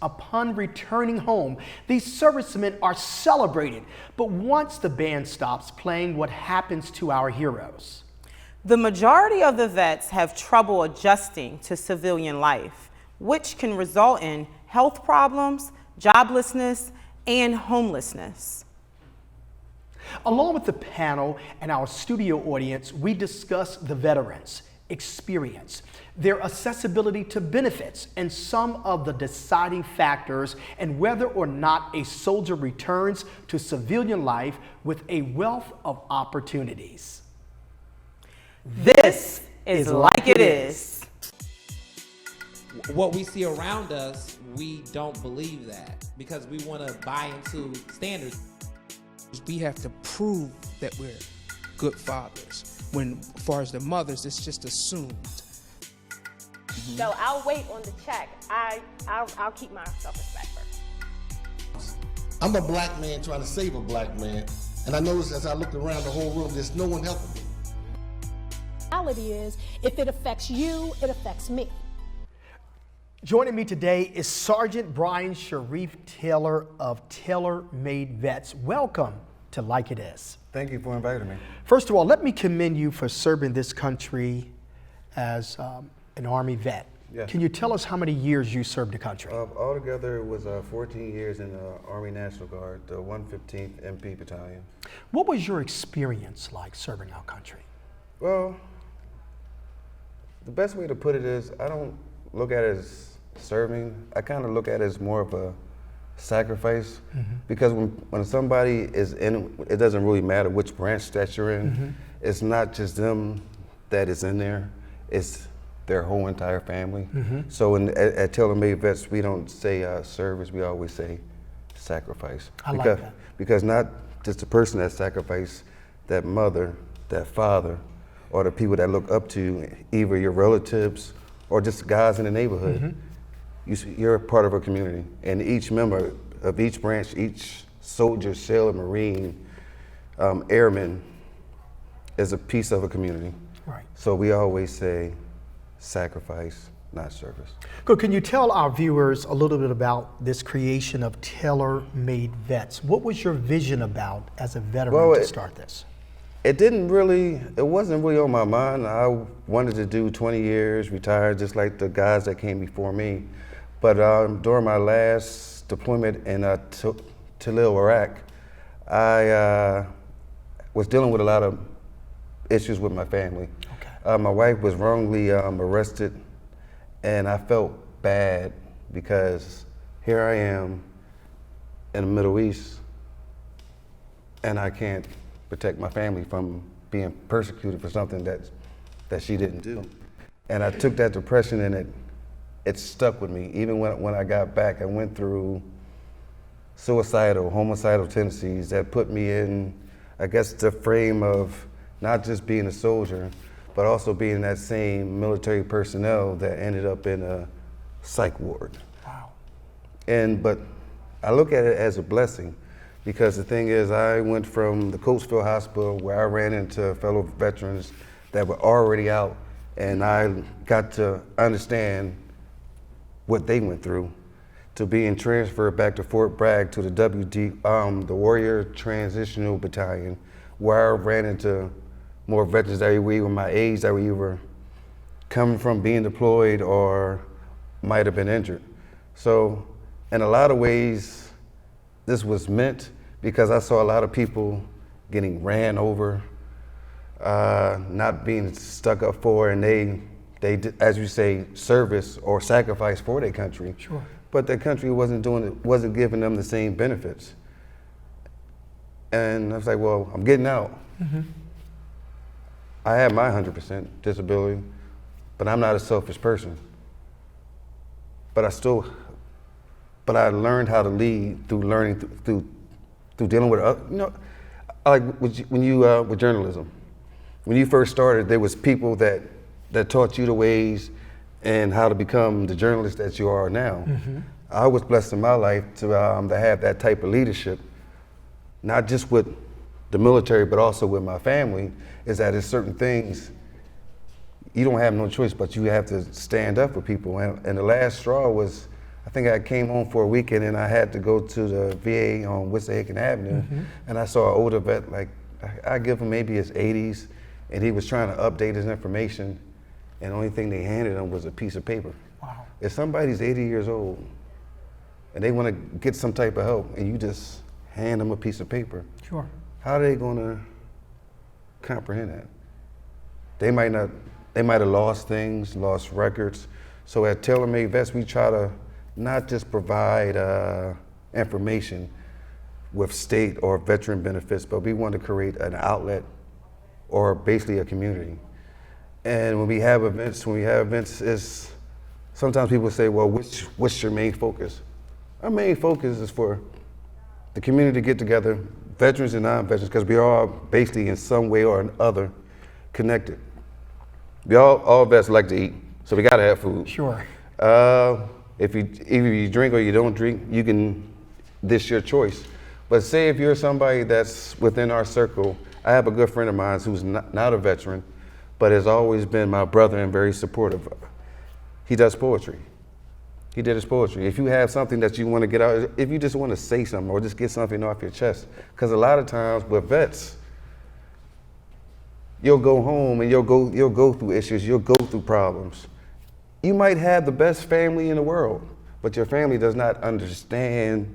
Upon returning home, these servicemen are celebrated. But once the band stops playing, what happens to our heroes? The majority of the vets have trouble adjusting to civilian life, which can result in health problems, joblessness, and homelessness. Along with the panel and our studio audience, we discuss the veterans' experience, their accessibility to benefits, and some of the deciding factors and whether or not a soldier returns to civilian life with a wealth of opportunities. This is Like It Is. What we see around us, we don't believe that because we want to buy into standards. We have to prove that we're good fathers. When, as far as the mothers, it's just assumed. So I'll wait on the check. I'll keep my self-respect first. I'm a black man trying to save a black man, and I noticed as I looked around the whole room, there's no one helping me. The reality is, if it affects you, it affects me. Joining me today is Sergeant Brian Sharif Taylor of TaylorMadeVets. Welcome to Like It Is. Thank you for inviting me. First of all, let me commend you for serving this country as an Army vet. Yes. Can you tell us how many years you served the country? Altogether, it was 14 years in the Army National Guard, the 115th MP Battalion. What was your experience like serving our country? Well, the best way to put it is I don't look at it as serving. I kind of look at it as more of a sacrifice because when somebody is in, it doesn't really matter which branch that you're in. It's not just them that is in there, it's their whole entire family. So at TaylorMadeVets, we don't say service, we always say sacrifice. I like that. Because not just the person that sacrificed, that mother, that father, or the people that look up to you, either your relatives or just guys in the neighborhood. You're a part of a community, and each member of each branch, each soldier, sailor, Marine, airman, is a piece of a community. Right. So we always say sacrifice, not service. Good. Can you tell our viewers a little bit about this creation of TaylorMadeVets? What was your vision about as a veteran to start this? It wasn't really on my mind. I wanted to do 20 years, retire just like the guys that came before me. But during my last deployment in Talil, Iraq, I was dealing with a lot of issues with my family. Okay. My wife was wrongly arrested, and I felt bad because here I am in the Middle East, and I can't protect my family from being persecuted for something that she didn't do. And I took that depression and it stuck with me. Even when I got back, I went through suicidal, homicidal tendencies that put me in, I guess, the frame of not just being a soldier, but also being that same military personnel that ended up in a psych ward. Wow. But I look at it as a blessing. Because the thing is, I went from the Coatesville Hospital where I ran into fellow veterans that were already out, and I got to understand what they went through, to being transferred back to Fort Bragg to the the Warrior Transitional Battalion, where I ran into more veterans that were either my age, that were either coming from being deployed or might have been injured. So in a lot of ways, this was meant because I saw a lot of people getting ran over, not being stuck up for, and they did, as you say, service or sacrifice for their country. Sure. But their country wasn't giving them the same benefits. And I was like, well, I'm getting out. I have my 100% disability, but I'm not a selfish person. But I learned how to lead through learning, through dealing with other, like when you with journalism. When you first started, there was people that taught you the ways and how to become the journalist that you are now. I was blessed in my life to have that type of leadership, not just with the military, but also with my family, is that there's certain things you don't have no choice, but you have to stand up for people. And the last straw was, I think I came home for a weekend and I had to go to the VA on Wissahickon Avenue, and I saw an older vet, like I give him maybe his 80s, and he was trying to update his information, and the only thing they handed him was a piece of paper. Wow. If somebody's 80 years old and they want to get some type of help, and you just hand them a piece of paper, Sure. how are they going to comprehend that? They might have lost things, lost records. So at TaylorMadeVets, we try to not just provide information with state or veteran benefits, but we want to create an outlet or basically a community. And when we have events, is sometimes people say, well, what's your main focus? Our main focus is for the community to get together, veterans and non-veterans, because we are all basically in some way or another connected. We all vets like to eat, so we gotta have food. Sure. If you drink or you don't drink, this is your choice. But say if you're somebody that's within our circle, I have a good friend of mine who's not a veteran, but has always been my brother and very supportive. He does poetry. He did his poetry. If you have something that you want to get out, if you just want to say something or just get something off your chest, because a lot of times with vets, you'll go home and you'll go through issues, you'll go through problems. You might have the best family in the world, but your family does not understand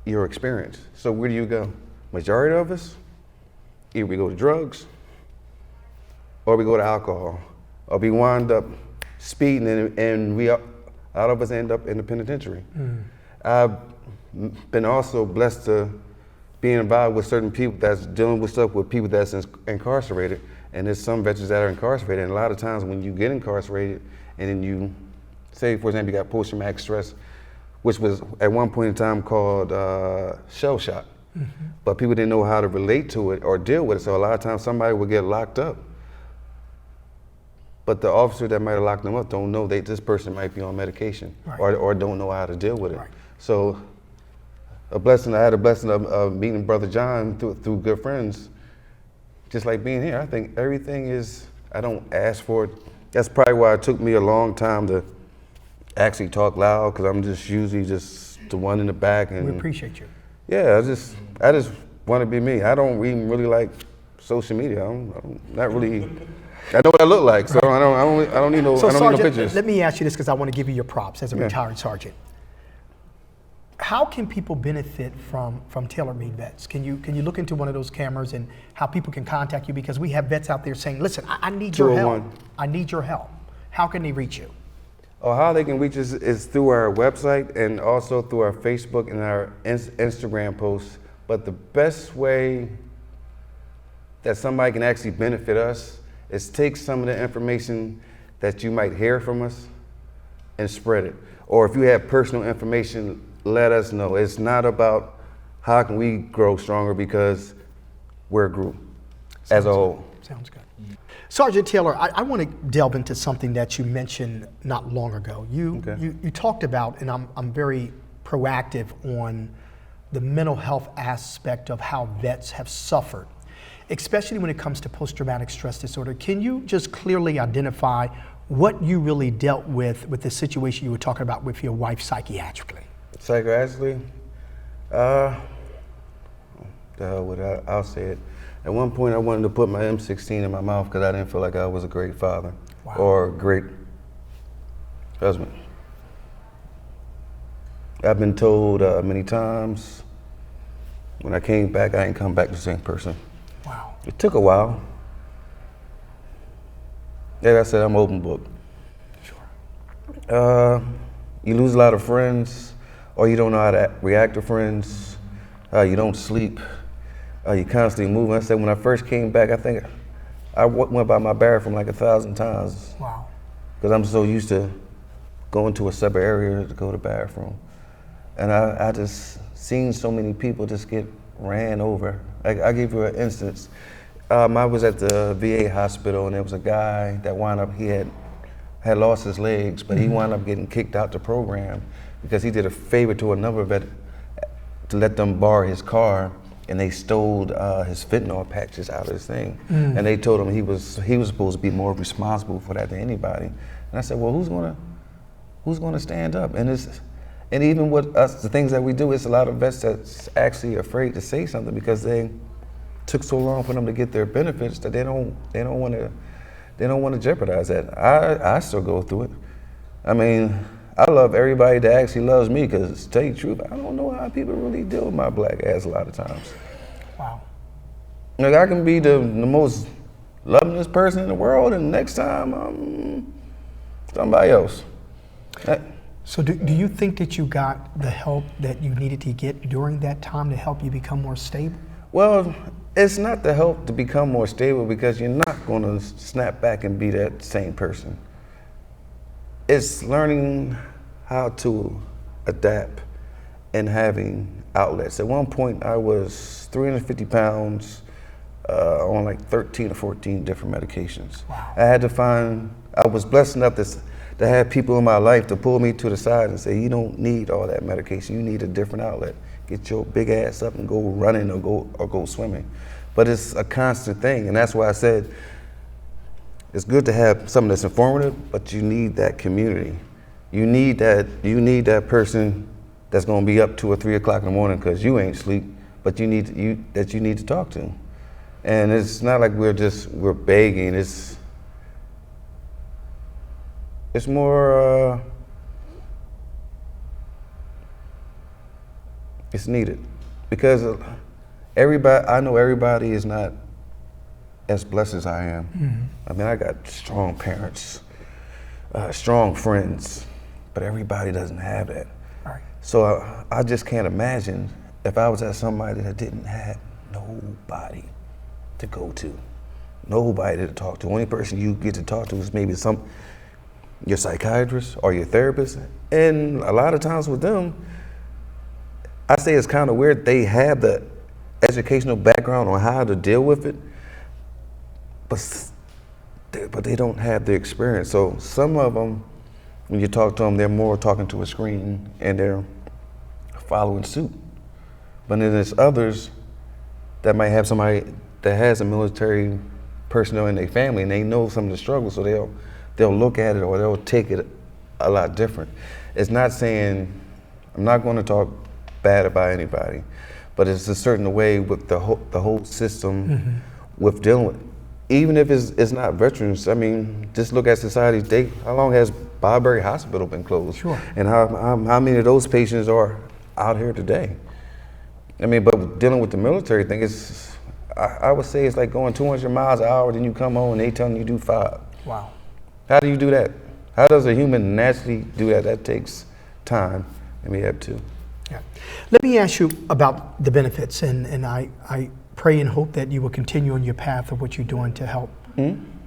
your experience. So where do you go? Majority of us, either we go to drugs, or we go to alcohol, or we wind up speeding and a lot of us end up in the penitentiary. I've been also blessed to be involved with certain people that's dealing with stuff with people that's incarcerated, and there's some veterans that are incarcerated, and a lot of times when you get incarcerated and then you, say for example, you got post-traumatic stress, which was at one point in time called shell shock, but people didn't know how to relate to it or deal with it, so a lot of times somebody would get locked up. But the officer that might have locked them up don't know this person might be on medication, Right. or don't know how to deal with it. Right. So I had a blessing of meeting Brother John through good friends, just like being here. I think everything is, I don't ask for it. That's probably why it took me a long time to actually talk loud, because I'm just usually just the one in the back. And We appreciate you. yeah, I just want to be me. I don't even really like social media. I'm not really. I know what I look like, so I don't need no Sergeant, pictures. let me ask you this, because I want to give you your props as a retired sergeant. How can people benefit from TaylorMadeVets? Can you look into one of those cameras and how people can contact you? Because we have vets out there saying, listen, I need your help. I need your help. How can they reach you? How they can reach us is through our website and also through our Facebook and our Instagram posts. But the best way that somebody can actually benefit us is take some of the information that you might hear from us and spread it. Or if you have personal information, let us know. It's not about how can we grow stronger, because we're a group as a whole. Sounds good. Sergeant Taylor, I want to delve into something that you mentioned not long ago. You talked about, and I'm very proactive on the mental health aspect of how vets have suffered, especially when it comes to post-traumatic stress disorder. Can you just clearly identify what you really dealt with the situation you were talking about with your wife psychiatrically? Psychiatrically? I'll say it. At one point I wanted to put my M16 in my mouth because I didn't feel like I was a great father or a great husband. I've been told many times, when I came back, I didn't come back the same person. Wow. It took a while. Like I said, I'm open book. Sure. You lose a lot of friends, or you don't know how to react to friends. You don't sleep. You constantly moving. I said when I first came back, I think I went by my bathroom like 1,000 times. Wow. Because I'm so used to going to a separate area to go to the bathroom. And I just seen so many people just get ran over. I'll give you an instance. I was at the VA hospital, and there was a guy that wound up, he had lost his legs, but he wound up getting kicked out the program because he did a favor to another vet to let them borrow his car, and they stole his fentanyl patches out of his thing. And they told him he was supposed to be more responsible for that than anybody. And I said, well, who's gonna who's going to stand up? And even with us, the things that we do, it's a lot of vets that's actually afraid to say something because they took so long for them to get their benefits that they don't want to jeopardize that. I still go through it. I mean, I love everybody that actually loves me because, to tell you the truth, I don't know how people really deal with my black ass a lot of times. Wow. Like, I can be the most lovingest person in the world, and next time I'm somebody else. So do you think that you got the help that you needed to get during that time to help you become more stable? Well, it's not the help to become more stable because you're not going to snap back and be that same person. It's learning how to adapt and having outlets. At one point, I was 350 pounds on like 13 or 14 different medications. Wow. I was blessed enough to have people in my life to pull me to the side and say, you don't need all that medication, you need a different outlet. Get your big ass up and go running or go swimming. But it's a constant thing, and that's why I said it's good to have something that's informative, but you need that community. You need that person that's gonna be up 2 or 3 o'clock in the morning because you ain't sleep, but you need to talk to. And it's not like we're begging. It's more. It's needed because I know everybody is not as blessed as I am. Mm-hmm. I mean, I got strong parents, strong friends, but everybody doesn't have that. Right. So I just can't imagine if I was at somebody that didn't have nobody to go to, nobody to talk to. Only person you get to talk to is maybe your psychiatrist or your therapist. And a lot of times with them, I say it's kind of weird. They have the educational background on how to deal with it, but they don't have the experience. So some of them, when you talk to them, they're more talking to a screen and they're following suit. But then there's others that might have somebody that has a military personnel in their family and they know some of the struggles, so they'll look at it or they'll take it a lot different. It's not saying, I'm not going to talk bad about anybody, but it's a certain way with the whole system mm-hmm. with dealing with, even if it's not veterans. I mean, just look at society. How long has Barbary Hospital been closed? Sure. And how many of those patients are out here today? I mean, but dealing with the military thing, I would say it's like going 200 miles an hour, then you come home and they telling you do 5. Wow. How do you do that? How does a human naturally do that? That takes time, and we have to. Yeah. Let me ask you about the benefits, and I pray and hope that you will continue on your path of what you're doing to help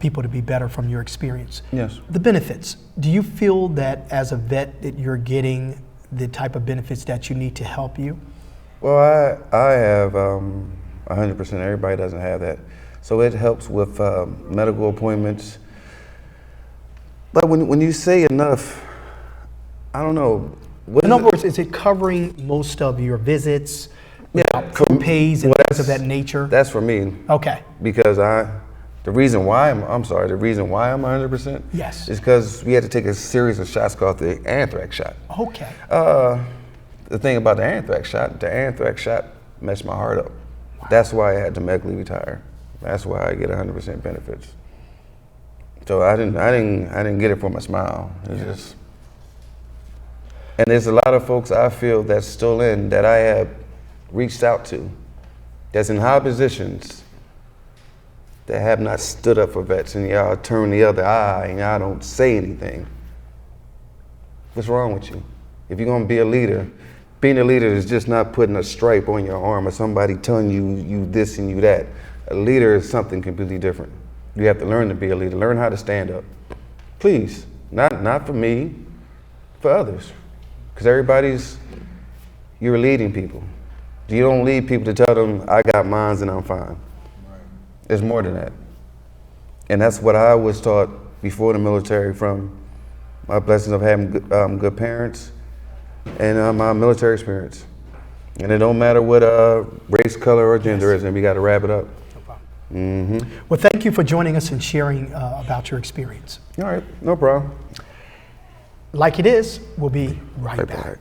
people to be better from your experience. Yes. The benefits, do you feel that as a vet that you're getting the type of benefits that you need to help you? Well, I have 100%. Everybody doesn't have that. So it helps with medical appointments. But when you say enough, I don't know. In other words, is it covering most of your visits without co-pays and things of that nature? That's for me. Okay. Because the reason why I'm 100% yes. is because we had to take a series of shots called the anthrax shot. Okay. The thing about the anthrax shot messed my heart up. Wow. That's why I had to medically retire. That's why I get 100% benefits. So I didn't get it for my smile. It's just, and there's a lot of folks I feel that's still in that I have reached out to, that's in high positions, that have not stood up for vets, and y'all turn the other eye and y'all don't say anything. What's wrong with you? If you're gonna be a leader, being a leader is just not putting a stripe on your arm or somebody telling you this and you that. A leader is something completely different. You have to learn to be a leader, learn how to stand up. Please, not for me, for others. Because you're leading people. You don't lead people to tell them, I got mines and I'm fine. Right. There's more than that. And that's what I was taught before the military from my blessings of having good parents and my military experience. And it don't matter what race, color, or gender is, and we got to wrap it up. Mm-hmm. Well, thank you for joining us and sharing about your experience. All right, no problem. Like It Is, we'll be right back. back.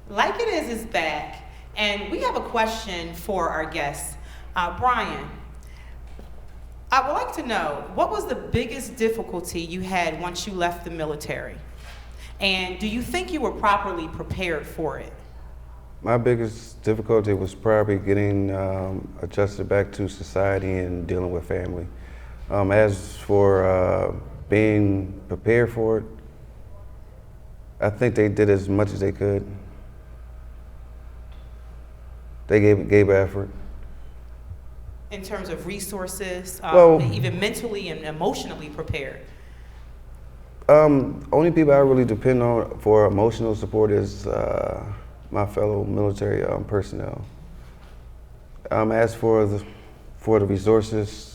Like It is back, and we have a question for our guest, Brian. I would like to know, what was the biggest difficulty you had once you left the military? And do you think you were properly prepared for it? My biggest difficulty was probably getting adjusted back to society and dealing with family. As for being prepared for it, I think they did as much as they could. They gave effort. In terms of resources, Well, even mentally and emotionally prepared? Only people I really depend on for emotional support is my fellow military personnel. As for the resources,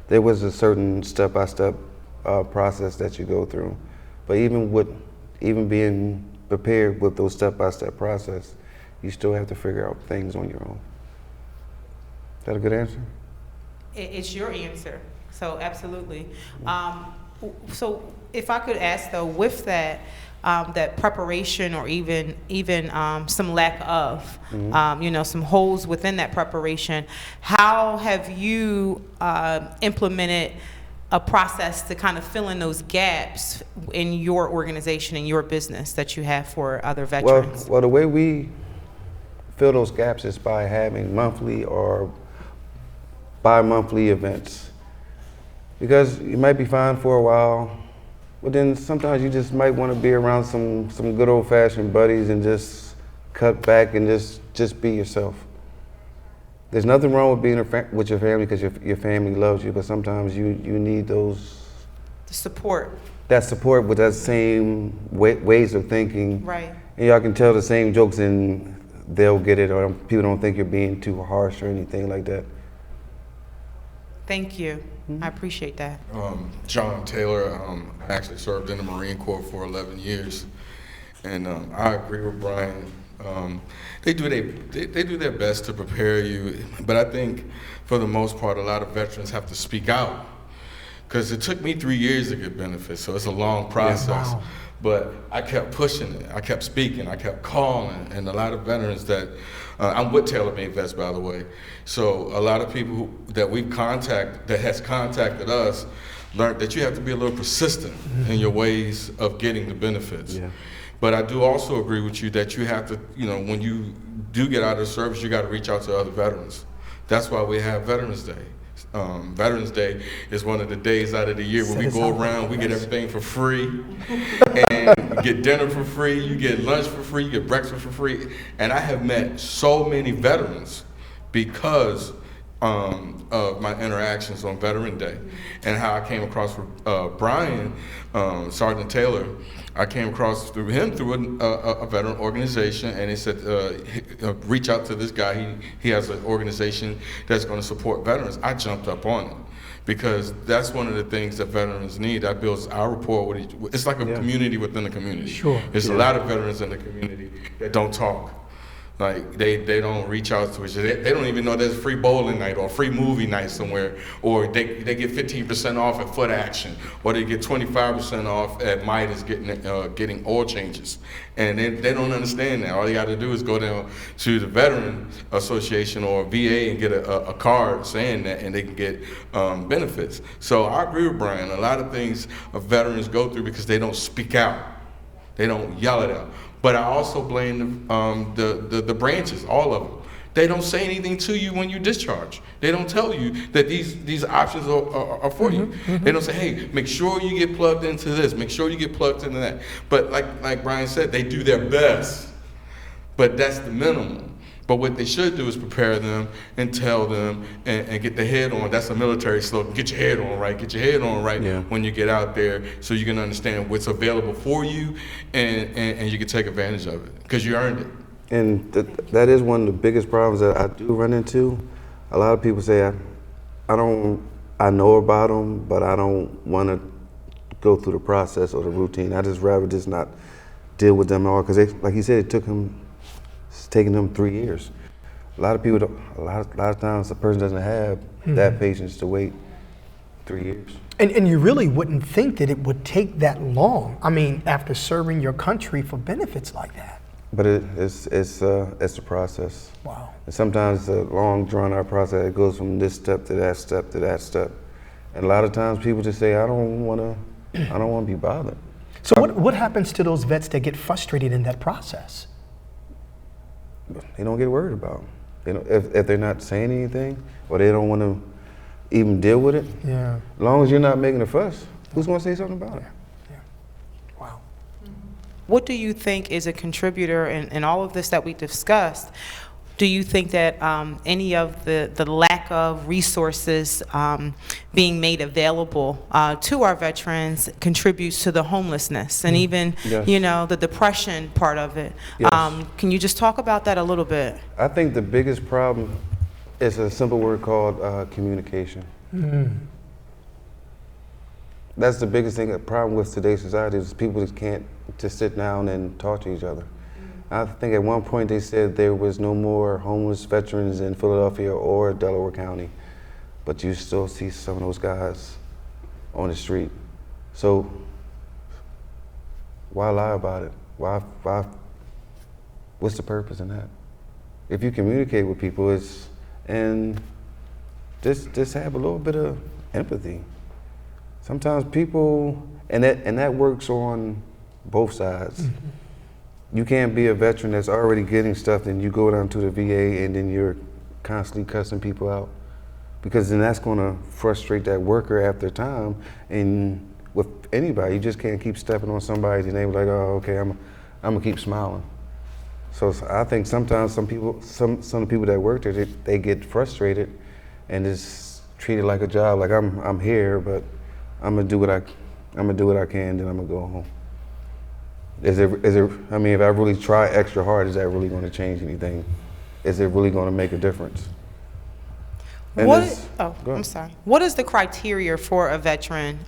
there was a certain step-by-step process that you go through. But even being prepared with those step-by-step process, you still have to figure out things on your own. Is that a good answer? It's your answer, so absolutely. So if I could ask though, with that, that preparation or even some lack of, some holes within that preparation, how have you implemented a process to kind of fill in those gaps in your organization and your business that you have for other veterans? Well, the way we fill those gaps is by having monthly or bi-monthly events. Because you might be fine for a while, but then sometimes you just might want to be around some good old-fashioned buddies and just cut back and just be yourself. There's nothing wrong with being with your family because your family loves you, but sometimes you need the support. That support with that same ways of thinking. Right. And y'all can tell the same jokes and they'll get it, or people don't think you're being too harsh or anything like that. Thank you. I appreciate that. John Taylor, I actually served in the Marine Corps for 11 years. And I agree with Brian. They do their best to prepare you, but I think for the most part, a lot of veterans have to speak out. Because it took me 3 years to get benefits, so it's a long process. Yeah, wow. But I kept pushing it, I kept speaking, I kept calling, and a lot of veterans that, I'm with TaylorMadeVets, by the way, so a lot of people that has contacted us learned that you have to be a little persistent in your ways of getting the benefits. Yeah. But I do also agree with you that you have to, when you do get out of the service, you got to reach out to other veterans. That's why we have Veterans Day. Veterans Day is one of the days out of the year where we go around, we get everything for free, and you get dinner for free, you get lunch for free, you get breakfast for free. And I have met so many veterans because of my interactions on Veteran Day and how I came across Brian, Sergeant Taylor. I came across through him through a veteran organization, and he said, reach out to this guy. He has an organization that's going to support veterans. I jumped up on it because that's one of the things that veterans need. That builds our rapport with each. It's like a community within a community. Sure. There's a lot of veterans in the community that don't talk. Like they don't reach out to each other. They don't even know there's free bowling night or free movie night somewhere, or they get 15% off at Foot Action, or they get 25% off at Midas getting oil changes. And they don't understand that. All they got to do is go down to the Veteran Association or VA and get a card saying that, and they can get benefits. So I agree with Brian. A lot of things veterans go through because they don't speak out. They don't yell it out. But I also blame the branches, all of them. They don't say anything to you when you discharge. They don't tell you that these options are for you. They don't say, hey, make sure you get plugged into this, make sure you get plugged into that. But like Brian said, they do their best, but that's the minimum. But what they should do is prepare them and tell them and get their head on. That's a military slogan. Get your head on right. Get your head on right when you get out there, so you can understand what's available for you and you can take advantage of it because you earned it. And that is one of the biggest problems that I do run into. A lot of people say, I know about them, but I don't want to go through the process or the routine. I just rather just not deal with them at all because, like he said, it's taken them 3 years. A lot of people a lot of times a person doesn't have that patience to wait 3 years. And you really wouldn't think that it would take that long. I mean, after serving your country for benefits like that. But it's a process. Wow. And sometimes a long, drawn-out process. It goes from this step to that step to that step. And a lot of times people just say, I don't want to be bothered. So what happens to those vets that get frustrated in that process? They don't get worried about. They don't, if they're not saying anything or they don't want to even deal with it. Yeah. As long as you're not making a fuss, who's going to say something about it? Yeah. Wow. What do you think is a contributor in all of this that we discussed? Do you think that any of the lack of resources being made available to our veterans contributes to the homelessness and even, Yes. you know, the depression part of it? Yes. Can you just talk about that a little bit? I think the biggest problem is a simple word called communication. That's the biggest thing, the problem with today's society is people just can't just sit down and talk to each other. I think at one point they said there was no more homeless veterans in Philadelphia or Delaware County, but you still see some of those guys on the street. So why lie about it? Why, what's the purpose in that? If you communicate with people, and just have a little bit of empathy. Sometimes people, and that works on both sides. You can't be a veteran that's already getting stuff and you go down to the VA and then you're constantly cussing people out, because then that's going to frustrate that worker after time. And with anybody, you just can't keep stepping on somebody and they be like, oh, okay, I'm gonna keep smiling. So I think sometimes some people that work there, they get frustrated and just treat it like a job. Like I'm here, but I'm gonna do what I can, then I'm gonna go home. Is it? I mean, if I really try extra hard, is that really going to change anything? Is it really going to make a difference? And I'm sorry. What is the criteria for a veteran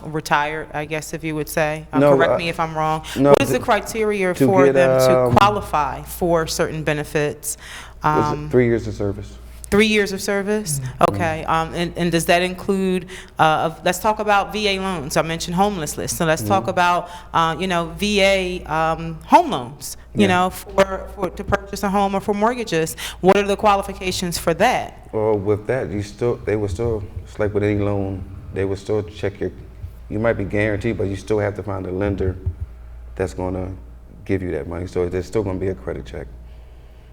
retired, I guess, if you would say? Correct me if I'm wrong. No, what is the criteria for them to qualify for certain benefits? Was it 3 years of service? 3 years of service? Okay. And does that include, let's talk about VA loans. I mentioned homelessness. So let's talk about, VA home loans, you know, for to purchase a home or for mortgages. What are the qualifications for that? Well, with that, they would still, it's like with any loan, they would still check you might be guaranteed, but you still have to find a lender that's going to give you that money. So there's still going to be a credit check.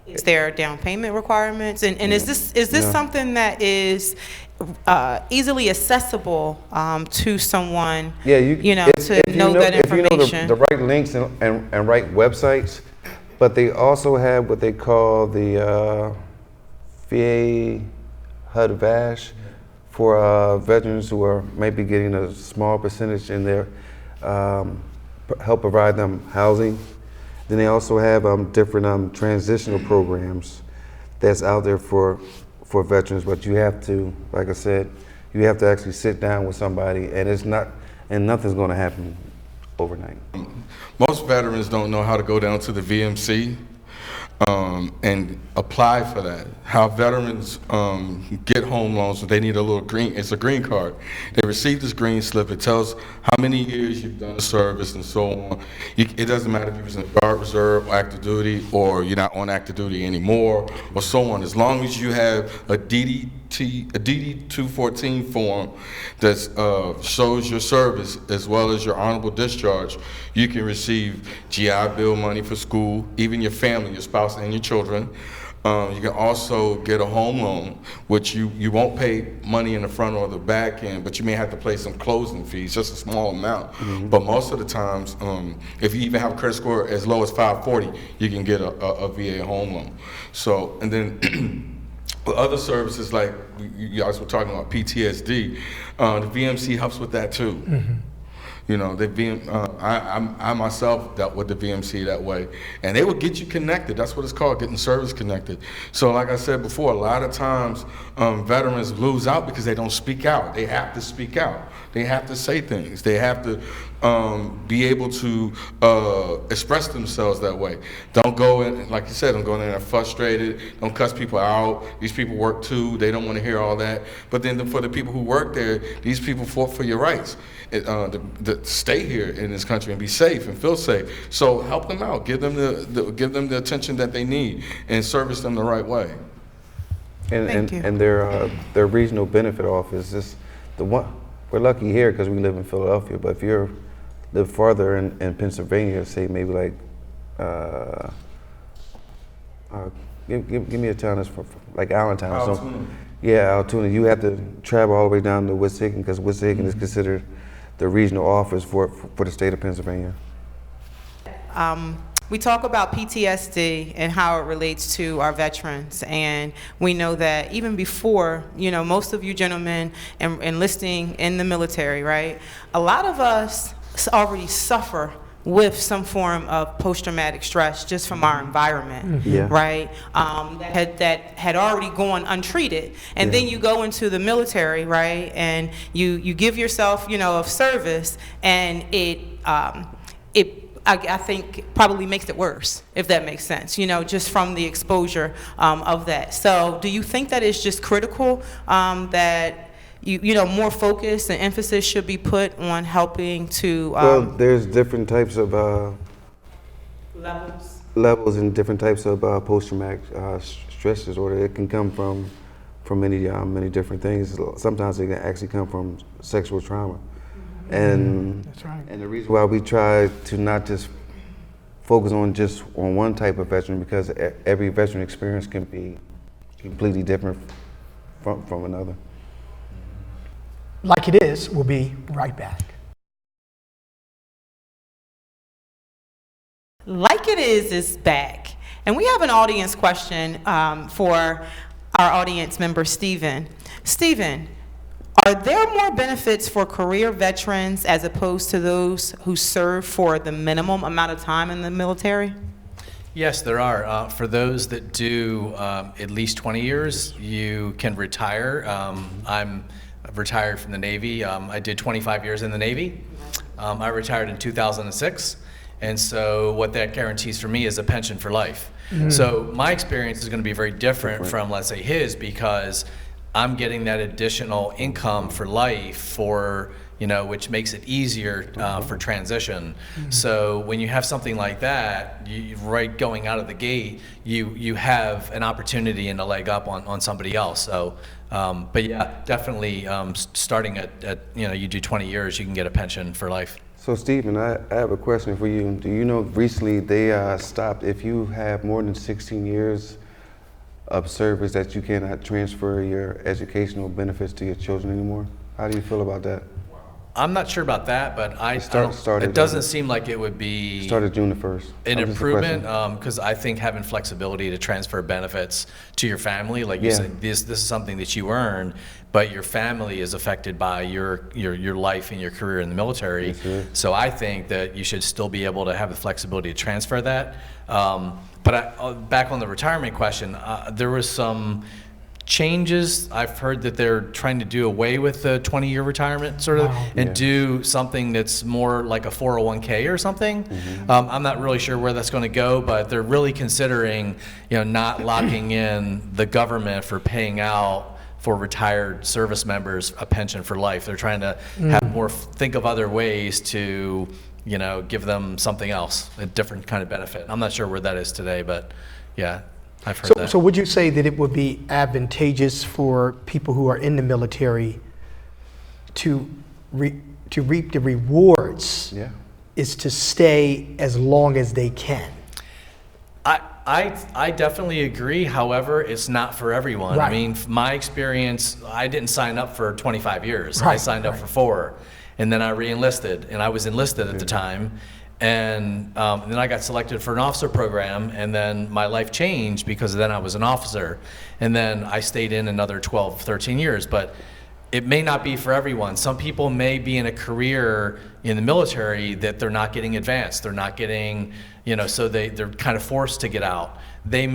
Is there down payment requirements? And is this something that is easily accessible to someone? Yeah, to know that information. If you know the right links and right websites, but they also have what they call the VA HUD VASH for veterans who are maybe getting a small percentage in their help provide them housing. Then they also have different transitional programs that's out there for veterans, but you have to, like I said, you have to actually sit down with somebody, and nothing's going to happen overnight. Most veterans don't know how to go down to the VMC and apply for that. How veterans get home loans, they need a little it's a green card. They receive this green slip. It tells how many years you've done service and so on. It doesn't matter if you was in Guard Reserve, active duty, or you're not on active duty anymore, or so on. As long as you have a DD-214 form that shows your service as well as your honorable discharge, you can receive GI Bill money for school, even your family, your spouse and your children. You can also get a home loan, which you won't pay money in the front or the back end, but you may have to pay some closing fees, just a small amount. But most of the times, if you even have a credit score as low as 540, you can get a VA home loan. So, and then with other services like you guys were talking about PTSD, the VMC helps with that too. You know, I myself dealt with the VMC that way, and they would get you connected. That's what it's called, getting service connected. So like I said before, a lot of times veterans lose out because they don't speak out. They have to speak out. They have to say things. They have to be able to express themselves that way. Don't go in, like you said, don't go in there frustrated. Don't cuss people out. These people work too. They don't want to hear all that. But then for the people who work there, these people fought for your rights to stay here in this country and be safe and feel safe. So help them out. Give them the attention that they need and service them the right way. And their regional benefit office is the one. We're lucky here because we live in Philadelphia. But if you live farther in Pennsylvania, say maybe like, give me a town that's like Allentown. Altoona. Yeah, Altoona. You have to travel all the way down to Wissahickon because Wissahickon is considered the regional office for the state of Pennsylvania. We talk about PTSD and how it relates to our veterans, and we know that even before, most of you gentlemen enlisting in the military, right? A lot of us already suffer with some form of post-traumatic stress just from our environment, right? That had already gone untreated, and then you go into the military, right? And you give yourself, of service, and I think probably makes it worse, if that makes sense, just from the exposure of that. So do you think that it's just critical that more focus and emphasis should be put on helping to well, there's different types of levels and different types of post-traumatic stress disorder. It can come from many different things. Sometimes it can actually come from sexual trauma. And That's right. And the reason why we try to not just focus on one type of veteran, because every veteran experience can be completely different from another. Like It Is, we'll be right back. Like It Is back. And we have an audience question for our audience member, Stephen. Stephen, are there more benefits for career veterans as opposed to those who serve for the minimum amount of time in the military? Yes, there are. For those that do at least 20 years, you can retire. I'm retired from the Navy. I did 25 years in the Navy. I retired in 2006. And so what that guarantees for me is a pension for life. So my experience is going to be very different from, let's say, his, because I'm getting that additional income for life for, which makes it easier for transition. So when you have something like that, right going out of the gate, you have an opportunity and a leg up on somebody else. So, but yeah, definitely starting at you do 20 years, you can get a pension for life. So Stephen, I have a question for you. Do you know recently they stopped, if you have more than 16 years of service, that you cannot transfer your educational benefits to your children anymore? How do you feel about that? I'm not sure about that, but it doesn't seem like it would be started June the 1st. An improvement, because I think having flexibility to transfer benefits to your family, like you said, this is something that you earn, but your family is affected by your life and your career in the military. So I think that you should still be able to have the flexibility to transfer that. But back on the retirement question, there was some changes. I've heard that they're trying to do away with the 20-year retirement sort of, and do something that's more like a 401k or something. I'm not really sure where that's going to go, but they're really considering, not locking in the government for paying out for retired service members a pension for life. They're trying to think of other ways to, give them something else, a different kind of benefit. I'm not sure where that is today, but yeah. I've heard that. So would you say that it would be advantageous for people who are in the military to reap the rewards is to stay as long as they can? I definitely agree. However, it's not for everyone. I mean, my experience, I didn't sign up for 25 years. I signed up for 4, and then I re-enlisted, and I was enlisted at the time. And then I got selected for an officer program, and then my life changed because then I was an officer. And then I stayed in another 12, 13 years. But it may not be for everyone. Some people may be in a career in the military that they're not getting advanced. They're not getting, so they're kind of forced to get out. they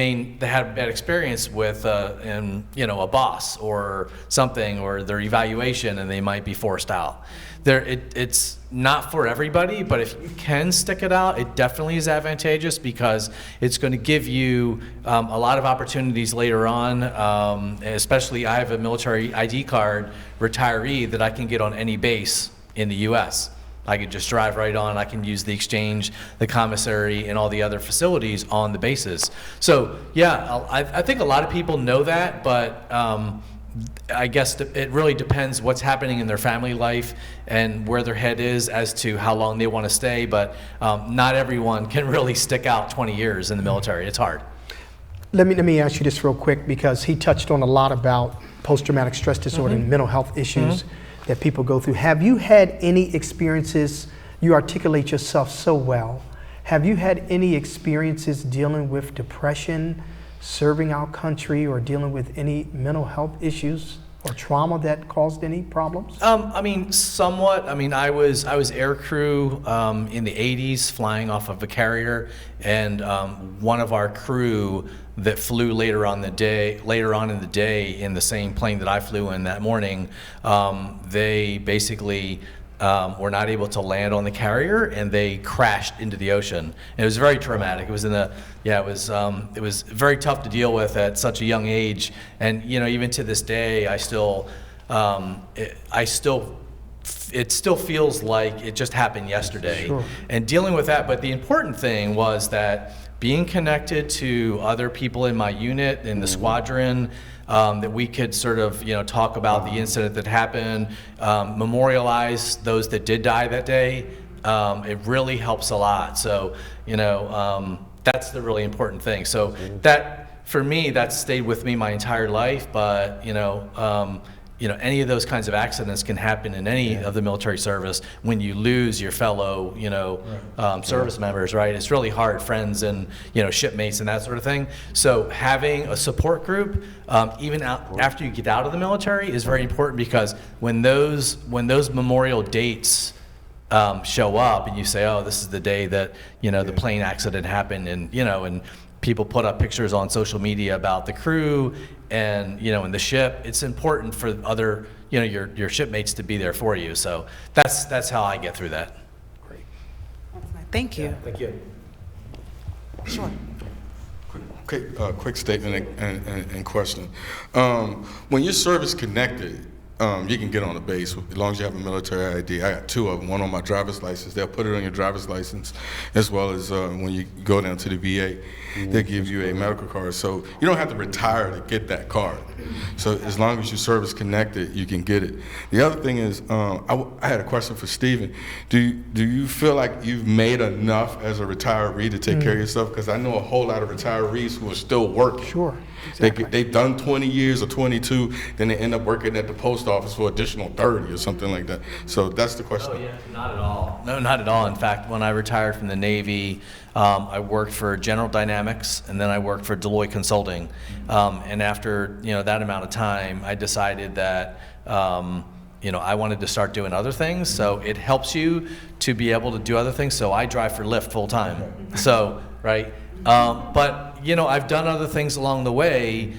had a bad experience with a boss or something, or their evaluation, and they might be forced out. It's not for everybody, but if you can stick it out, it definitely is advantageous, because it's going to give you a lot of opportunities later on. Especially, I have a military ID card, retiree, that I can get on any base in the U.S. I could just drive right on. I can use the exchange, the commissary, and all the other facilities on the bases. So yeah, I think a lot of people know that, but I guess it really depends what's happening in their family life and where their head is as to how long they want to stay. But not everyone can really stick out 20 years in the military. It's hard. Let me ask you this real quick, because he touched on a lot about post-traumatic stress disorder and mental health issues that people go through. Have you had any experiences? You articulate yourself so well. Have you had any experiences dealing with depression, serving our country, or dealing with any mental health issues or trauma that caused any problems? I mean, somewhat. I mean, I was air crew in the 80s, flying off of a carrier, and one of our crew that flew later on in the day in the same plane that I flew in that morning, they basically were not able to land on the carrier, and they crashed into the ocean. And it was very traumatic. It was it was very tough to deal with at such a young age. And even to this day, it still feels like it just happened yesterday. Sure. And dealing with that, but the important thing was that being connected to other people in my unit, in the squadron, that we could sort of talk about the incident that happened, memorialize those that did die that day. It really helps a lot. So that's the really important thing. So that, for me, that stayed with me my entire life. But any of those kinds of accidents can happen in any of the military service when you lose your fellow, service members, right? It's really hard, friends and, shipmates and that sort of thing. So having a support group, even after you get out of the military, is very important, because when those memorial dates show up and you say, oh, this is the day that, the plane accident happened, and people put up pictures on social media about the crew and and the ship, it's important for other your shipmates to be there for you. So that's how I get through that. Great. Thank you. Thank you. Sure. Quick statement and question. When you're service connected, you can get on the base as long as you have a military ID. I got two of them, one on my driver's license. They'll put it on your driver's license, as well as when you go down to the VA, they'll give you a medical card. So you don't have to retire to get that card. So as long as you're service connected, you can get it. The other thing is, I had a question for Stephen. Do you feel like you've made enough as a retiree to take care of yourself? Because I know a whole lot of retirees who are still working. Sure. Exactly. They've done 20 years or 22, then they end up working at the post office for additional 30 or something like that. So that's the question. Oh yeah, not at all. No, not at all. In fact, when I retired from the Navy, I worked for General Dynamics, and then I worked for Deloitte Consulting. And after that amount of time, I decided that I wanted to start doing other things. So it helps you to be able to do other things. So I drive for Lyft full time. So right. But I've done other things along the way,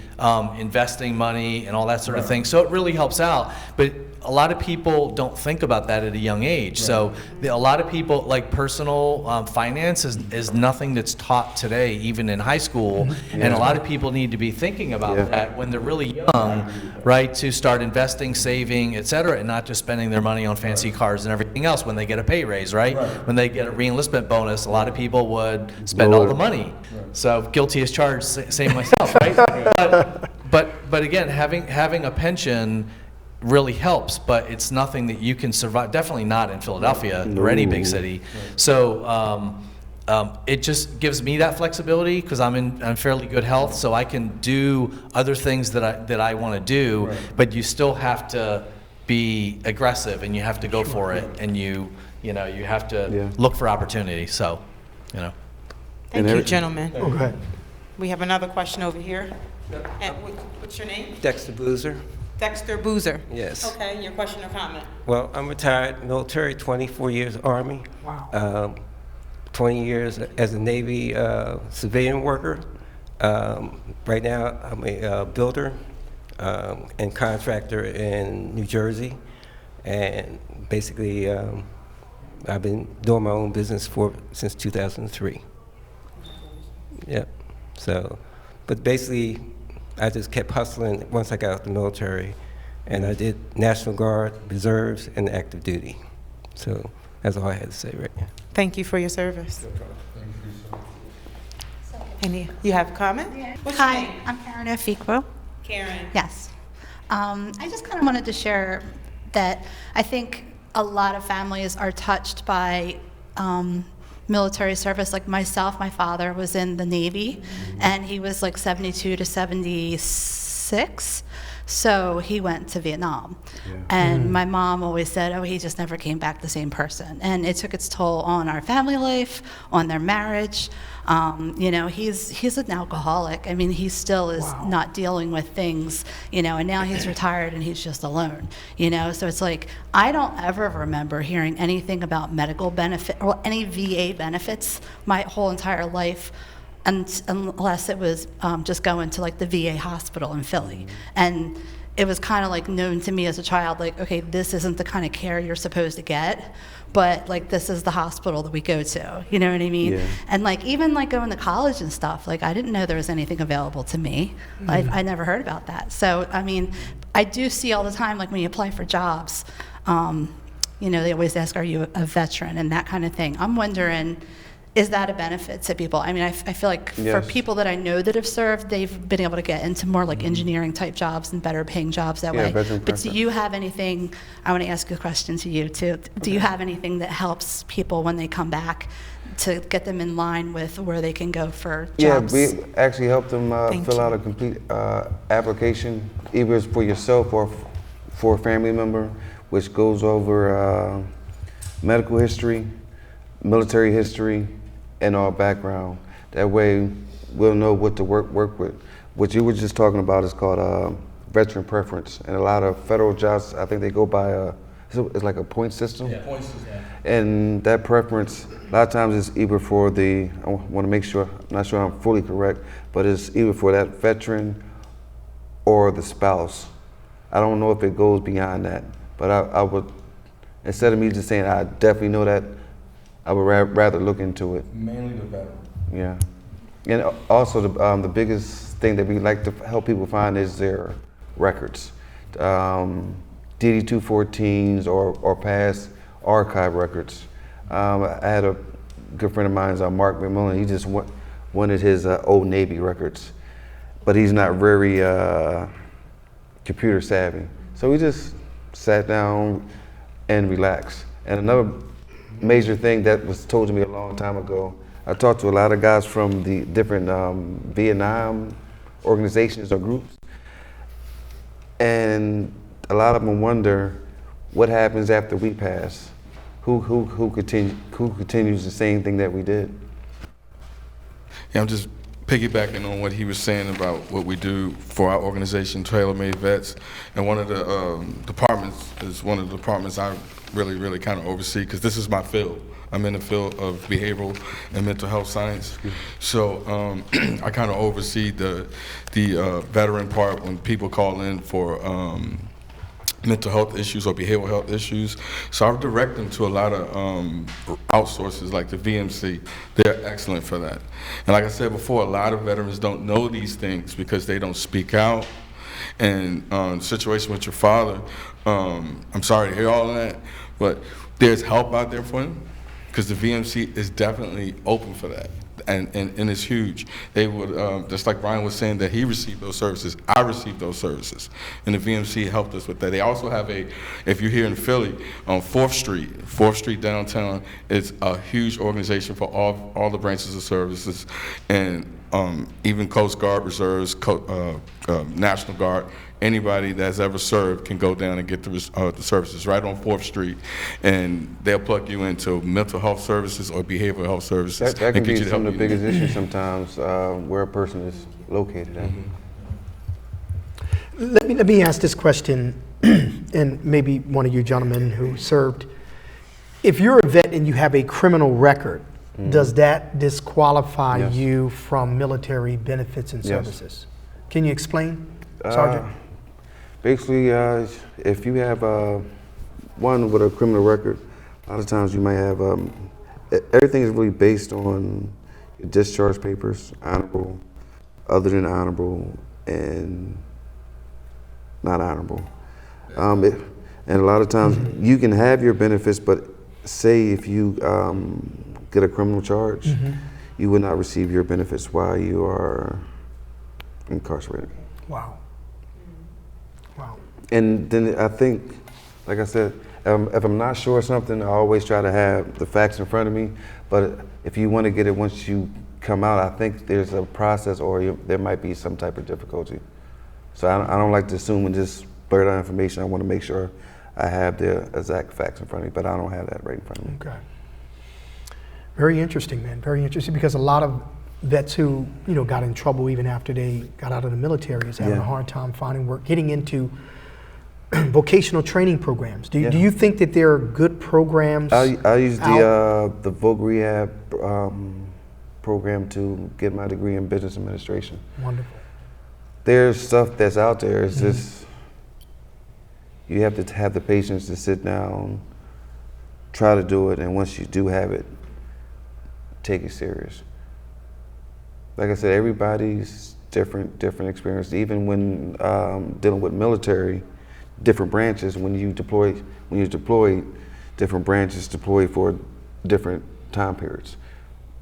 investing money and all that sort of thing. So it really helps out. But a lot of people don't think about that at a young age. Right. So a lot of people, like personal finance is nothing that's taught today, even in high school. And a lot of people need to be thinking about that when they're really young, right? To start investing, saving, et cetera, and not just spending their money on fancy cars and everything else when they get a pay raise, right? When they get a reenlistment bonus, a lot of people would spend all the money. So guilty as charged, same myself, right? But again, having a pension really helps, but it's nothing that you can survive. Definitely not in Philadelphia or any big city. So it just gives me that flexibility, because I'm in fairly good health, so I can do other things that I want to do. Right. But you still have to be aggressive, and you have to go for it, and you have to look for opportunity. So, Thank you, gentlemen. Okay. We have another question over here. And what's your name? Dexter Boozer. Dexter Boozer. Yes. Okay, your question or comment? Well, I'm retired military, 24 years Army. Wow. 20 years as a Navy civilian worker. Right now, I'm a builder and contractor in New Jersey, and basically, I've been doing my own business since 2003. Yep. So, but basically, I just kept hustling once I got out the military, and I did National Guard, Reserves, and active duty. So that's all I had to say right now. Thank you for your service. Any, you have a comment? Yeah. What's your Hi, name? I'm Karen Ofikwo. Karen. Yes. I just kind of wanted to share that I think a lot of families are touched by military service. Like myself, my father was in the Navy, and he was like 72 to 76. So he went to Vietnam. And my mom always said, oh, he just never came back the same person. And it took its toll on our family life, on their marriage. You know, he's an alcoholic. I mean, he still is not dealing with things, you know, and now he's retired and he's just alone, you know. So it's like, I don't ever remember hearing anything about medical benefit or any VA benefits my whole entire life. And unless it was just going to like the VA hospital in Philly. And it was kind of like known to me as a child, like, okay, this isn't the kind of care you're supposed to get, but like this is the hospital that we go to, you know what I mean? Yeah. And like even like going to college and stuff, like I didn't know there was anything available to me. I never heard about that. So, I mean, I do see all the time, like when you apply for jobs, you know, they always ask, are you a veteran and that kind of thing. I'm wondering, is that a benefit to people? I mean, I feel like for people that I know that have served, they've been able to get into more like engineering type jobs and better paying jobs that way. But do you have anything, I want to ask a question to you too. Do you have anything that helps people when they come back to get them in line with where they can go for jobs? Yeah, we actually help them fill out a complete application, either it's for yourself or for a family member, which goes over medical history, military history, and our background. That way we'll know what to work with. What you were just talking about is called veteran preference. And a lot of federal jobs, I think they go by it's like a point system. Yeah, point system. And that preference, a lot of times it's either for the, I want to make sure, I'm not sure I'm fully correct, but it's either for that veteran or the spouse. I don't know if it goes beyond that, but I would, instead of me just saying I definitely know that, I would rather look into it. Mainly the veteran. Yeah. And also the biggest thing that we like to help people find is their records. DD-214s or past archive records. I had a good friend of mine, Mark McMillan. He just wanted his old Navy records, but he's not very computer savvy. So we just sat down and relaxed. And another major thing that was told to me a long time ago, I talked to a lot of guys from the different Vietnam organizations or groups, and a lot of them wonder what happens after we pass. Who continues the same thing that we did? Yeah, I'm just piggybacking on what he was saying about what we do for our organization, TaylorMadeVets, and one of the departments is one of the departments I really kind of oversee, because this is my field. I'm in the field of behavioral and mental health science. So I kind of oversee the veteran part when people call in for mental health issues or behavioral health issues. So I direct them to a lot of outsources like the VMC. They're excellent for that. And like I said before, a lot of veterans don't know these things because they don't speak out. And the situation with your father, I'm sorry to hear all of that, but there's help out there for him, because the VMC is definitely open for that, and it's huge. They would, just like Brian was saying that he received those services, I received those services, and the VMC helped us with that. They also have if you're here in Philly, on 4th Street downtown, it's a huge organization for all the branches of services, and even Coast Guard, Reserves, National Guard. Anybody that's ever served can go down and get the services right on 4th Street, and they'll plug you into mental health services or behavioral health services. That can be some of the biggest issues sometimes, where a person is located at. Let me ask this question, and maybe one of you gentlemen who served. If you're a vet and you have a criminal record, does that disqualify Yes. you from military benefits and Yes. services? Can you explain, Sergeant? Basically, if you have one with a criminal record, a lot of times you might have, everything is really based on your discharge papers, honorable, other than honorable, and not honorable. And a lot of times you can have your benefits, but say if you get a criminal charge, you would not receive your benefits while you are incarcerated. Wow. Wow. And then I think, like I said, if I'm not sure of something, I always try to have the facts in front of me. But if you want to get it once you come out, I think there's a process, or there might be some type of difficulty. So I don't like to assume and just blurt out information. I want to make sure I have the exact facts in front of me, but I don't have that right in front of me. Okay. Very interesting, man. Very interesting, because a lot of vets who, got in trouble even after they got out of the military is having a hard time finding work, getting into vocational training programs. Do you think that there are good programs? I use the Voc Rehab program to get my degree in business administration. Wonderful. There's stuff that's out there. It's just, you have to have the patience to sit down, try to do it, and once you do have it, take it serious. Like I said, everybody's different experience. Even when dealing with military, different branches, when you deploy, different branches deploy for different time periods.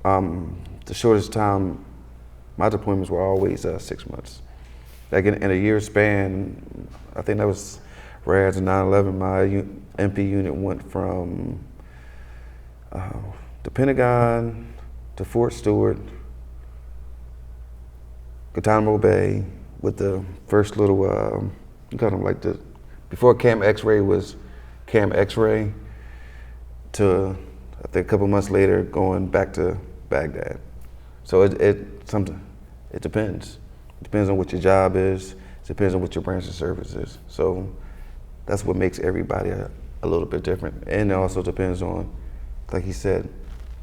The shortest time, my deployments were always 6 months. Like in a year span, I think that was right after 9/11, my MP unit went from the Pentagon to Fort Stewart, Guantanamo Bay, with the first little, you call them like before Camp X-Ray was Camp X-Ray, to I think a couple months later going back to Baghdad. So it depends. It depends on what your job is. It depends on what your branch of service is. So that's what makes everybody a little bit different. And it also depends on, like he said,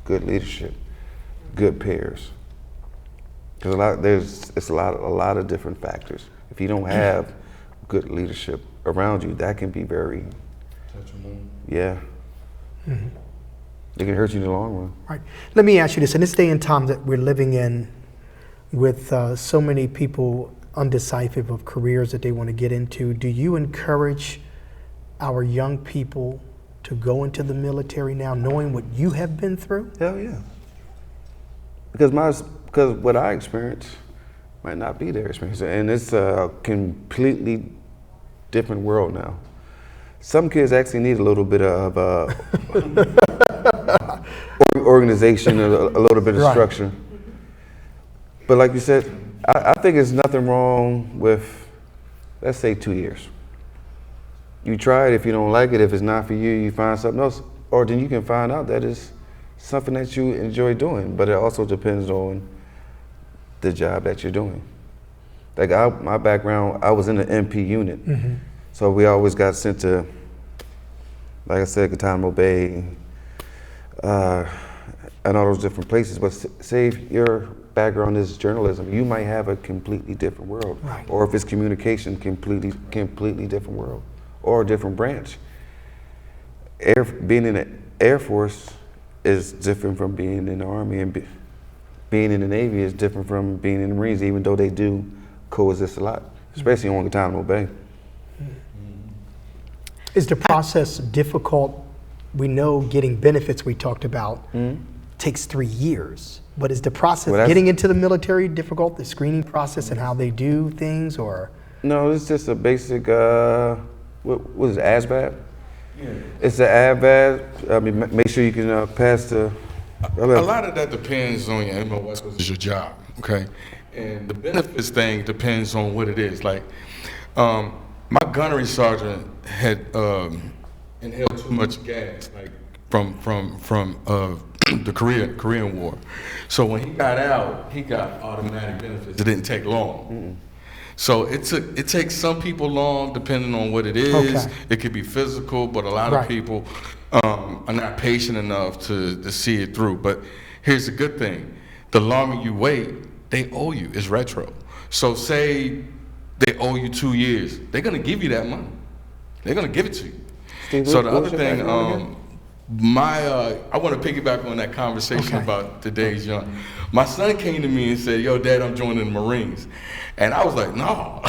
good leadership, good peers. Because it's a lot of different factors. If you don't have good leadership around you, that can be very, yeah. It can hurt you in the long run. Right. Let me ask you this. In this day and time that we're living in, with so many people undecisive of careers that they want to get into, do you encourage our young people to go into the military now, knowing what you have been through? Hell yeah. Because what I experienced might not be their experience, and it's a completely different world now. Some kids actually need a little bit of organization, a little bit of structure. But like you said, I think there's nothing wrong with, let's say, 2 years. You try it. If you don't like it, if it's not for you, you find something else. Or then you can find out that it's something that you enjoy doing. But it also depends on the job that you're doing. Like my background, I was in the MP unit. So we always got sent to, like I said, Guantanamo Bay, and all those different places. But say if your background is journalism, you might have a completely different world. Right. Or if it's communication, completely different world, or a different branch. Being in the Air Force is different from being in the Army, and being in the Navy is different from being in the Marines, even though they do coexist a lot, especially on Guantanamo Bay. Is the process difficult? We know getting benefits, we talked about, takes 3 years. But is the process getting into the military difficult, the screening process and how they do things, or? No, it's just a basic, what is it, ASVAB? Yeah. It's the ASVAB. I mean, make sure you can pass the. A lot of that depends on your MOS, which is your job, okay? And the benefits thing depends on what it is. Like, my gunnery sergeant had inhaled too much gas, like from the Korean War. So when he got out, he got automatic benefits. It didn't take long. So it takes some people long, depending on what it is. Okay. It could be physical, but a lot of people are not patient enough to see it through. But here's the good thing. The longer you wait, they owe you. It's retro. So say they owe you 2 years. They're going to give you that money. They're going to give it to you. Steve, so the what other was your thing, background again? I want to piggyback on that conversation about today's young. My son came to me and said, "Yo, Dad, I'm joining the Marines," and I was like, "No."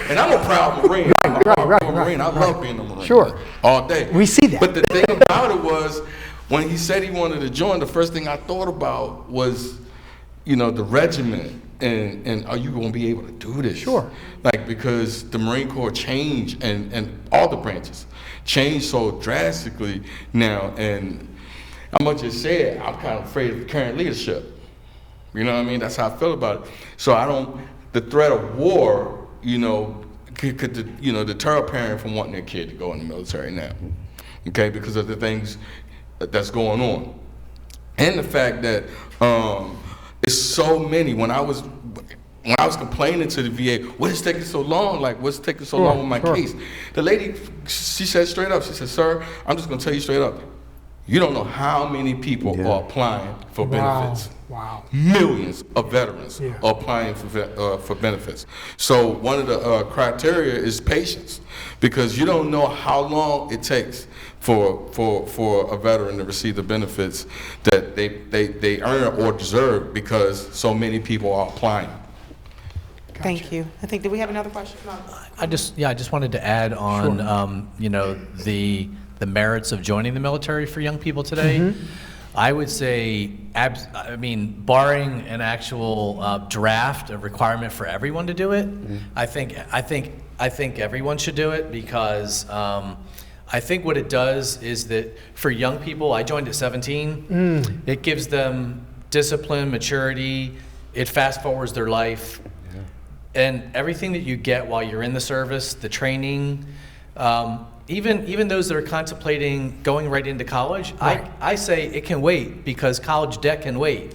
And I'm a proud Marine. I'm a Marine. I love being a Marine. Sure. All day. We see that. But the thing about it was, when he said he wanted to join, the first thing I thought about was, the regiment. And are you going to be able to do this? Sure. Like, because the Marine Corps changed and all the branches changed so drastically now. And I'm going to just say it, I'm kind of afraid of the current leadership. You know what I mean? That's how I feel about it. So the threat of war, could deter a parent from wanting their kid to go in the military now. Okay, because of the things that's going on. And the fact that, it's so many. When I was complaining to the VA, what is taking so long? Like, what's taking so long with my case? The lady, she said straight up, she said, "Sir, I'm just gonna tell you straight up, you don't know how many people are applying for benefits. Wow. Millions of veterans are applying for benefits. So one of the criteria is patience, because you don't know how long it takes for a veteran to receive the benefits that they earn or deserve, because so many people are applying." Thank you. I think, do we have another question? I just wanted to add on, the merits of joining the military for young people today. I would say, barring an actual draft, a requirement for everyone to do it, I think everyone should do it, because I think what it does is that for young people, I joined at 17, it gives them discipline, maturity, it fast forwards their life, and everything that you get while you're in the service, the training, even those that are contemplating going right into college, I say it can wait, because college debt can wait.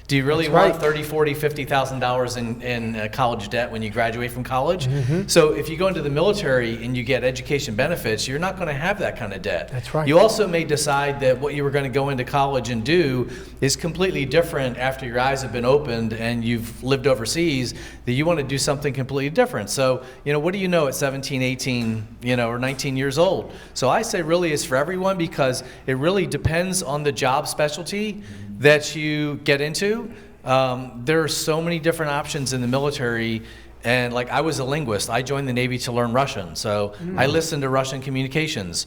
Do you really want $30,000, $40,000, $50,000 in college debt when you graduate from college? So if you go into the military and you get education benefits, you're not going to have that kind of debt. That's right. You also may decide that what you were going to go into college and do is completely different after your eyes have been opened and you've lived overseas, that you want to do something completely different. So, what do you know at 17, 18, or 19 years old? So I say really it's for everyone, because it really depends on the job specialty that you get into. There are so many different options in the military, and like, I was a linguist. I joined the Navy to learn Russian, so I listened to Russian communications,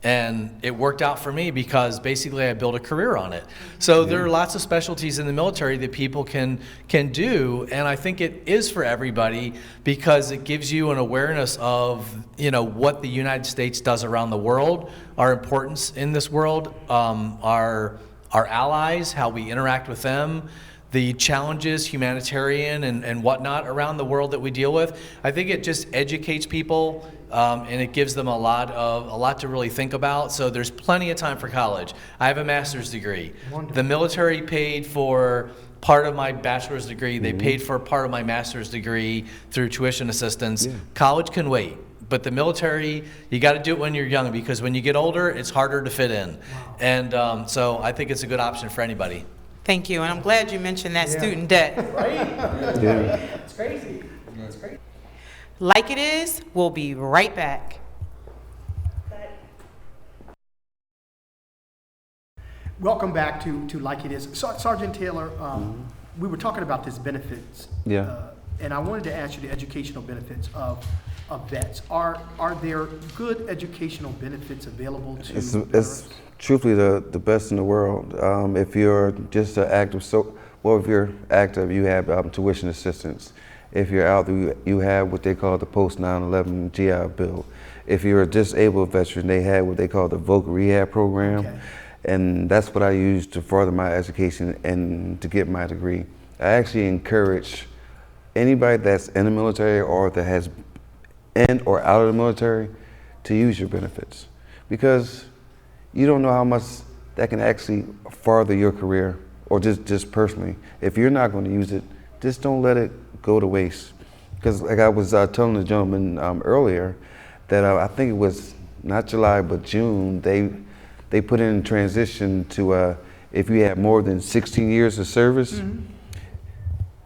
and it worked out for me, because basically I built a career on it. So there are lots of specialties in the military that people can do, and I think it is for everybody, because it gives you an awareness of what the United States does around the world, our importance in this world, our allies, how we interact with them, the challenges, humanitarian and whatnot around the world that we deal with. I think it just educates people, and it gives them a lot to really think about. So there's plenty of time for college. I have a master's degree. Wonderful. The military paid for part of my bachelor's degree. They paid for part of my master's degree through tuition assistance. College can wait. But the military, you got to do it when you're young, because when you get older, it's harder to fit in. And so I think it's a good option for anybody. Thank you, and I'm glad you mentioned that student debt. Right? It's crazy. It's crazy. Like It Is, we'll be right back. Welcome back to Like It Is. Sergeant Taylor, we were talking about this benefits. And I wanted to ask you the educational benefits of vets. Are there good educational benefits available to It's truthfully the best in the world. If you're just an active, if you're active, you have tuition assistance. If you're out, you have what they call the post 9/11 GI Bill. If you're a disabled veteran, they have what they call the voc rehab program. And that's what I use to further my education and to get my degree. I actually encourage anybody that's in the military or that has in or out of the military to use your benefits, because you don't know how much that can actually further your career, or just personally. If you're not going to use it, just don't let it go to waste. Because like I was telling the gentleman earlier, that I think it was not July but June, they put in transition to if you have more than 16 years of service,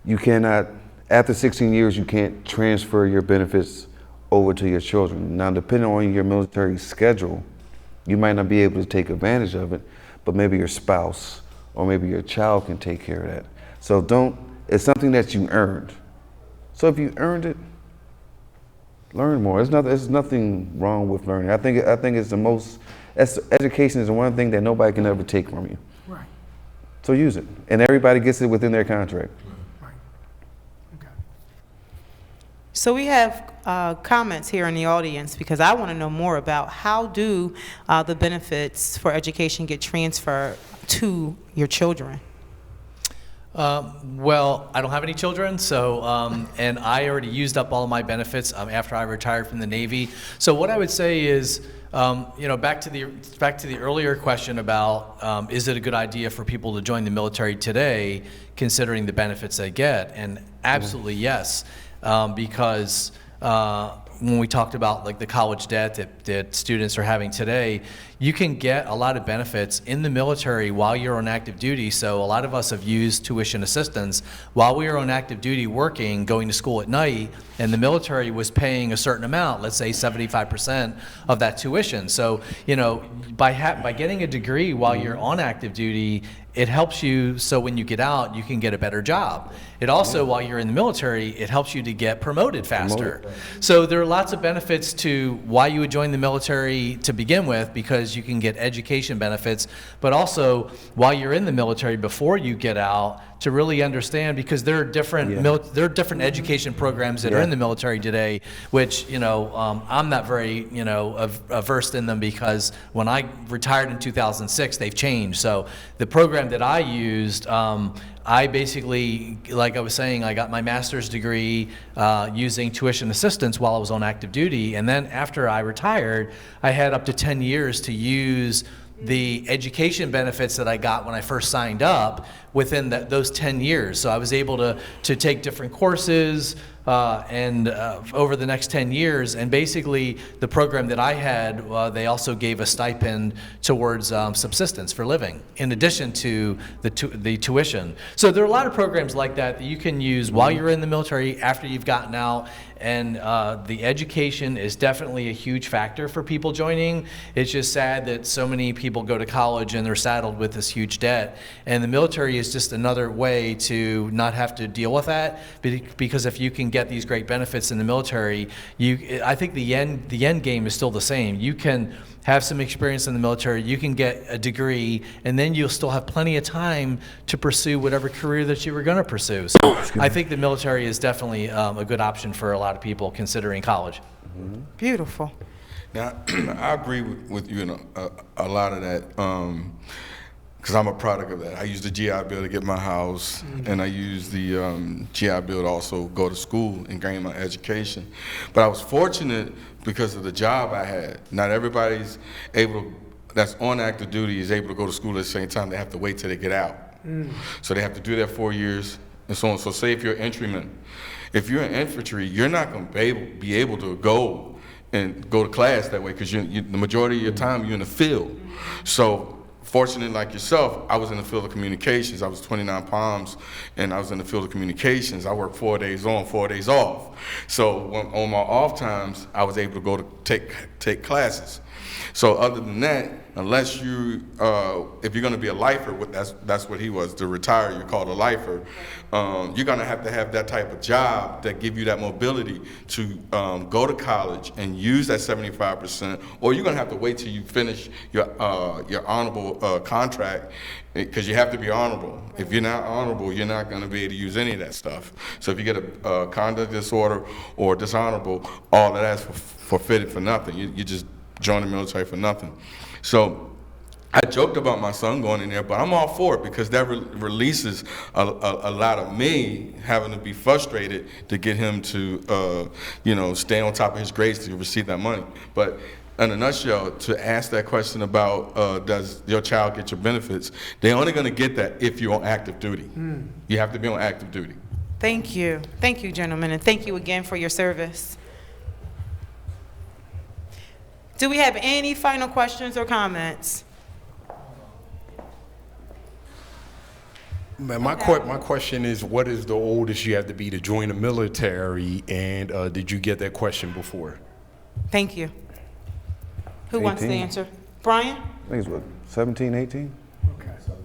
you cannot, after 16 years, you can't transfer your benefits over to your children. Now, depending on your military schedule, you might not be able to take advantage of it, but maybe your spouse or maybe your child can take care of that. So it's something that you earned. So if you earned it, learn more. There's nothing wrong with learning. I think it's the most, education is the one thing that nobody can ever take from you. Right. So use it. And everybody gets it within their contract. Right. Okay. So we have comments here in the audience because I want to know more about how do the benefits for education get transferred to your children? Well, I don't have any children, so and I already used up all of my benefits after I retired from the Navy. So what I would say is, back to the earlier question about is it a good idea for people to join the military today, considering the benefits they get? And absolutely yes, because when we talked about like the college debt that students are having today, you can get a lot of benefits in the military while you're on active duty. So a lot of us have used tuition assistance while we were on active duty working, going to school at night, and the military was paying a certain amount, let's say 75% of that tuition. So, by getting a degree while you're on active duty, it helps you so when you get out, you can get a better job. It also, while you're in the military, it helps you to get promoted faster. So there are lots of benefits to why you would join the military to begin with, because you can get education benefits, but also while you're in the military before you get out, to really understand, because there are different education programs that are in the military today, which I'm not very versed in them, because when I retired in 2006, they've changed. So the program that I used, I basically, like I was saying, I got my master's degree using tuition assistance while I was on active duty, and then after I retired, I had up to 10 years to use the education benefits that I got when I first signed up within those 10 years. So I was able to take different courses over the next 10 years. And basically, the program that I had, they also gave a stipend towards subsistence for living, in addition to the tuition. So there are a lot of programs like that you can use while you're in the military, after you've gotten out. And the education is definitely a huge factor for people joining. It's just sad that so many people go to college and they're saddled with this huge debt. And the military is just another way to not have to deal with that, because if you can get these great benefits in the military, I think the end game is still the same. You can have some experience in the military, you can get a degree, and then you'll still have plenty of time to pursue whatever career that you were going to pursue. So I think the military is definitely a good option for a lot of people considering college. Beautiful. Now, I agree with you in a lot of that, because I'm a product of that. I used the GI Bill to get my house, and I used the GI Bill to also go to school and gain my education. But I was fortunate because of the job I had. Not everybody's that's on active duty is able to go to school at the same time. They have to wait till they get out. So they have to do that 4 years and so on. So say if you're an infantryman, if you're in infantry, you're not going to be able to go to class that way, because the majority of your time you're in the field. So fortunate like yourself, I was in the field of communications. I was 29 Palms, and I was in the field of communications. I worked 4 days on, 4 days off. So on my off times, I was able to go to take classes. So other than that, unless if you're going to be a lifer, that's what he was, to retire, you're called a lifer, you're going to have that type of job that give you that mobility to go to college and use that 75%, or you're going to have to wait till you finish your honorable contract, because you have to be honorable. If you're not honorable, you're not going to be able to use any of that stuff. So if you get a conduct disorder or dishonorable, all of that's forfeited for nothing. You just join the military for nothing. So I joked about my son going in there, but I'm all for it, because that releases a lot of me having to be frustrated to get him to, stay on top of his grades to receive that money. But in a nutshell, to ask that question about does your child get your benefits, they're only going to get that if you're on active duty. You have to be on active duty. Thank you. Thank you, gentlemen, and thank you again for your service. Do we have any final questions or comments? My question is, what is the oldest you have to be to join the military? And did you get that question before? Thank you. Who wants to 18. answer? Brian? I think it's what, 17, 18? Okay. 17.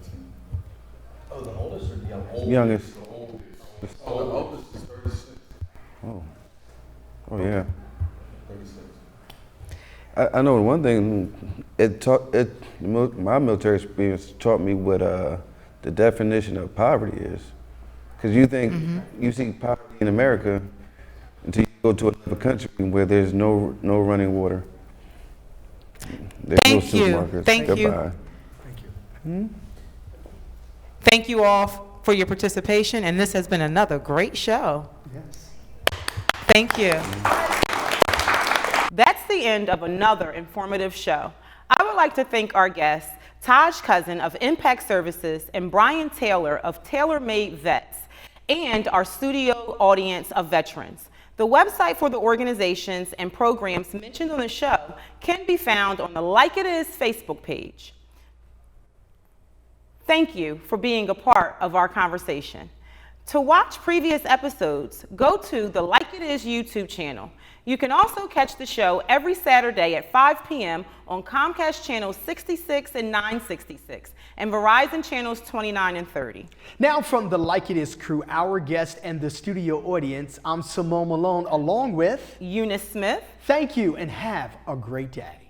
Oh, the oldest or the youngest? Youngest. The oldest. Oh, the oldest is 36. Oh. Oh yeah. 36. I know one thing. My military experience taught me what the definition of poverty is. Because you think you see poverty in America until you go to another country where there's no running water. There's no supermarkets. Thank you. Goodbye. Thank you. Thank you all for your participation, and this has been another great show. Yes. Thank you. That's the end of another informative show. I would like to thank our guests, Taj Cousin of Impact Services and Brian Taylor of TaylorMadeVets, and our studio audience of veterans. The website for the organizations and programs mentioned on the show can be found on the Like It Is Facebook page. Thank you for being a part of our conversation. To watch previous episodes, go to the Like It Is YouTube channel. You can also catch the show every Saturday at 5 p.m. on Comcast channels 66 and 966 and Verizon channels 29 and 30. Now from the Like It Is crew, our guest and the studio audience, I'm Simone Malone along with Eunice Smith. Thank you and have a great day.